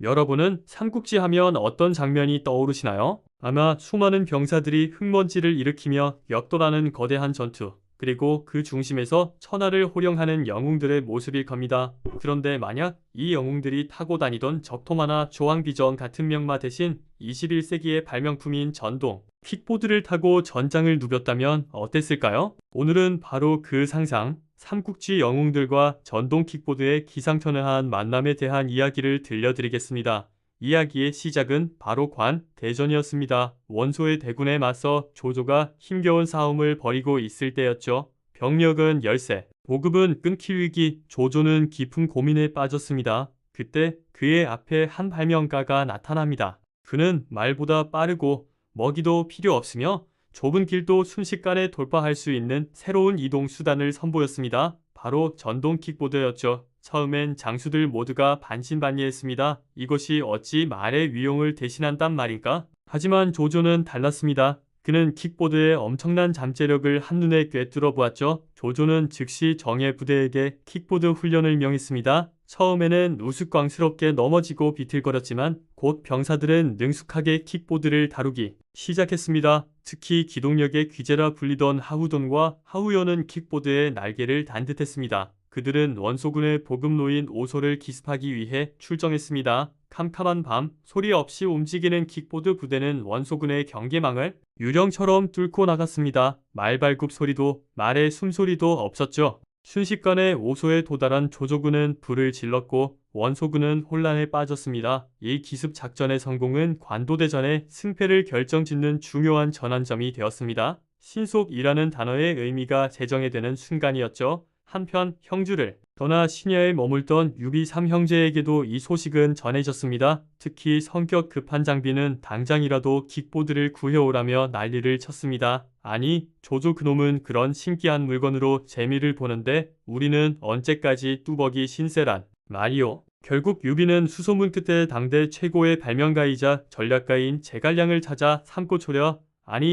여러분은 삼국지 하면 어떤 장면이 떠오르시나요? 아마 수많은 병사들이 흙먼지를 일으키며 역도하는 거대한 전투, 그리고 그 중심에서 천하를 호령하는 영웅들의 모습일 겁니다. 그런데 만약 이 영웅들이 타고 다니던 적토마나 조항비전 같은 명마 대신 21세기의 발명품인 전동, 킥보드를 타고 전장을 누볐다면 어땠을까요? 오늘은 바로 그 상상, 삼국지 영웅들과 전동 킥보드의 기상천외한 만남에 대한 이야기를 들려드리겠습니다. 이야기의 시작은 바로 대전이었습니다. 원소의 대군에 맞서 조조가 힘겨운 싸움을 벌이고 있을 때였죠. 병력은 열세, 보급은 끊길 위기, 조조는 깊은 고민에 빠졌습니다. 그때 그의 앞에 한 발명가가 나타납니다. 그는 말보다 빠르고 먹이도 필요 없으며 좁은 길도 순식간에 돌파할 수 있는 새로운 이동 수단을 선보였습니다. 바로 전동 킥보드였죠. 처음엔 장수들 모두가 반신반의했습니다. 이것이 어찌 말의 위용을 대신한단 말인가? 하지만 조조는 달랐습니다. 그는 킥보드의 엄청난 잠재력을 한눈에 꿰뚫어 보았죠. 조조는 즉시 정예 부대에게 킥보드 훈련을 명했습니다. 처음에는 우스꽝스럽게 넘어지고 비틀거렸지만 곧 병사들은 능숙하게 킥보드를 다루기 시작했습니다. 특히 기동력의 귀재라 불리던 하우돈과 하우연은 킥보드의 날개를 단 듯했습니다. 그들은 원소군의 보급로인 오소를 기습하기 위해 출정했습니다. 캄캄한 밤, 소리 없이 움직이는 킥보드 부대는 원소군의 경계망을 유령처럼 뚫고 나갔습니다. 말발굽 소리도 말의 숨소리도 없었죠. 순식간에 오소에 도달한 조조군은 불을 질렀고 원소군은 혼란에 빠졌습니다. 이 기습 작전의 성공은 관도대전의 승패를 결정짓는 중요한 전환점이 되었습니다. 신속이라는 단어의 의미가 재정의되는 순간이었죠. 한편 형주를 떠나 신야에 머물던 유비 3형제에게도 이 소식은 전해졌습니다. 특히 성격 급한 장비는 당장이라도 킥보드를 구해오라며 난리를 쳤습니다. 아니, 조조 그놈은 그런 신기한 물건으로 재미를 보는데 우리는 언제까지 뚜벅이 신세란 말이오. 결국 유비는 수소문 끝에 당대 최고의 발명가이자 전략가인 제갈량을 찾아 삼고초려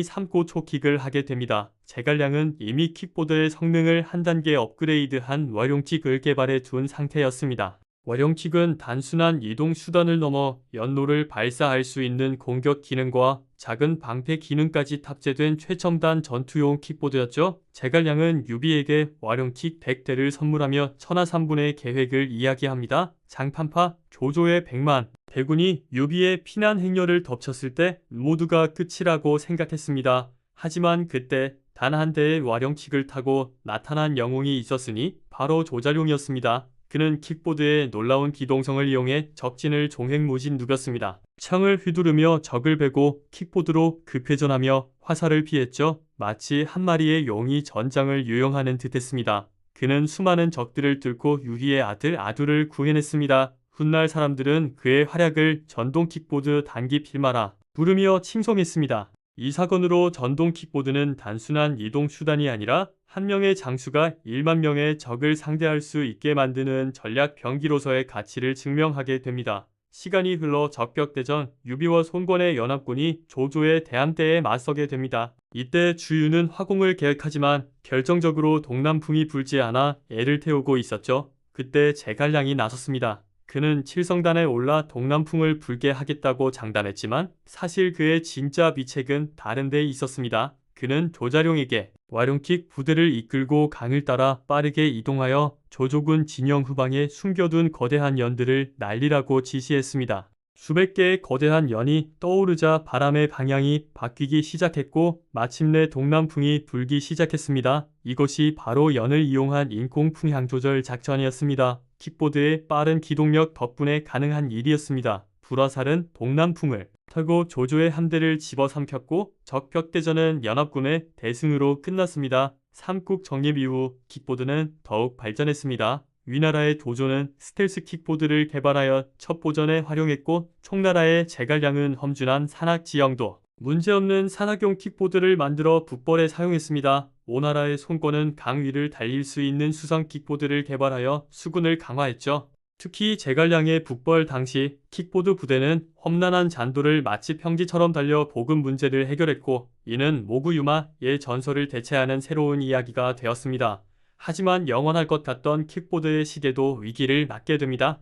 삼고초킥을 하게 됩니다. 제갈량은 이미 킥보드의 성능을 한 단계 업그레이드한 월용킥을 개발해 둔 상태였습니다. 월용킥은 단순한 이동 수단을 넘어 연로를 발사할 수 있는 공격 기능과 작은 방패 기능까지 탑재된 최첨단 전투용 킥보드였죠. 제갈량은 유비에게 월용킥 100대를 선물하며 천하삼분의 계획을 이야기합니다. 장판파 조조의 100만 대군이 유비의 피난 행렬을 덮쳤을 때 모두가 끝이라고 생각했습니다. 하지만 그때 단 한 대의 월용킥을 타고 나타난 영웅이 있었으니 바로 조자룡이었습니다. 그는 킥보드의 놀라운 기동성을 이용해 적진을 종횡무진 누볐습니다. 창을 휘두르며 적을 베고 킥보드로 급회전하며 화살을 피했죠. 마치 한 마리의 용이 전장을 유영하는 듯했습니다. 그는 수많은 적들을 뚫고 유희의 아들 아두를 구해냈습니다. 훗날 사람들은 그의 활약을 전동 킥보드 단기 필마라 부르며 칭송했습니다. 이 사건으로 전동 킥보드는 단순한 이동 수단이 아니라 한 명의 장수가 1만 명의 적을 상대할 수 있게 만드는 전략 병기로서의 가치를 증명하게 됩니다. 시간이 흘러 적벽대전, 유비와 손권의 연합군이 조조의 대항대에 맞서게 됩니다. 이때 주유는 화공을 계획하지만 결정적으로 동남풍이 불지 않아 애를 태우고 있었죠. 그때 제갈량이 나섰습니다. 그는 칠성단에 올라 동남풍을 불게 하겠다고 장담했지만 사실 그의 진짜 비책은 다른 데 있었습니다. 그는 조자룡에게 월용킥 부대를 이끌고 강을 따라 빠르게 이동하여 조조군 진영 후방에 숨겨둔 거대한 연들을 날리라고 지시했습니다. 수백 개의 거대한 연이 떠오르자 바람의 방향이 바뀌기 시작했고 마침내 동남풍이 불기 시작했습니다. 이것이 바로 연을 이용한 인공풍향 조절 작전이었습니다. 킥보드의 빠른 기동력 덕분에 가능한 일이었습니다. 불화살은 동남풍을 털고 조조의 함대를 집어삼켰고 적벽대전은 연합군의 대승으로 끝났습니다. 삼국 정립 이후 킥보드는 더욱 발전했습니다. 위나라의 조조는 스텔스 킥보드를 개발하여 첩보전에 활용했고 총나라의 제갈량은 험준한 산악 지형도 문제없는 산악용 킥보드를 만들어 북벌에 사용했습니다. 오나라의 손권은 강 위를 달릴 수 있는 수성 킥보드를 개발하여 수군을 강화했죠. 특히 제갈량의 북벌 당시 킥보드 부대는 험난한 잔도를 마치 평지처럼 달려 보급 문제를 해결했고 이는 모구유마의 전설을 대체하는 새로운 이야기가 되었습니다. 하지만 영원할 것 같던 킥보드의 시대도 위기를 맞게 됩니다.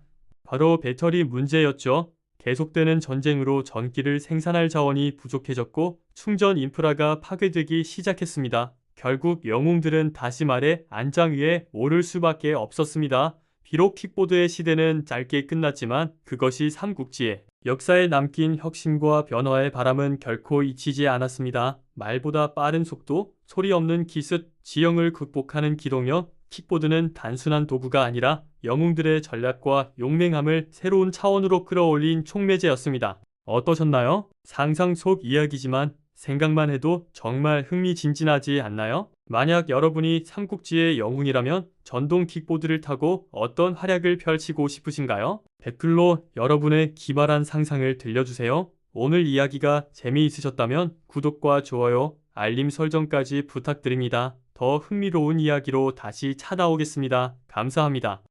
바로 배터리 문제였죠. 계속되는 전쟁으로 전기를 생산할 자원이 부족해졌고 충전 인프라가 파괴되기 시작했습니다. 결국 영웅들은 다시 말해 안장 위에 오를 수밖에 없었습니다. 비록 킥보드의 시대는 짧게 끝났지만 그것이 삼국지의 역사에 남긴 혁신과 변화의 바람은 결코 잊히지 않았습니다. 말보다 빠른 속도, 소리 없는 기습, 지형을 극복하는 기동력, 킥보드는 단순한 도구가 아니라 영웅들의 전략과 용맹함을 새로운 차원으로 끌어올린 촉매제였습니다. 어떠셨나요? 상상 속 이야기지만 생각만 해도 정말 흥미진진하지 않나요? 만약 여러분이 삼국지의 영웅이라면 전동 킥보드를 타고 어떤 활약을 펼치고 싶으신가요? 댓글로 여러분의 기발한 상상을 들려주세요. 오늘 이야기가 재미있으셨다면 구독과 좋아요, 알림 설정까지 부탁드립니다. 더 흥미로운 이야기로 다시 찾아오겠습니다. 감사합니다.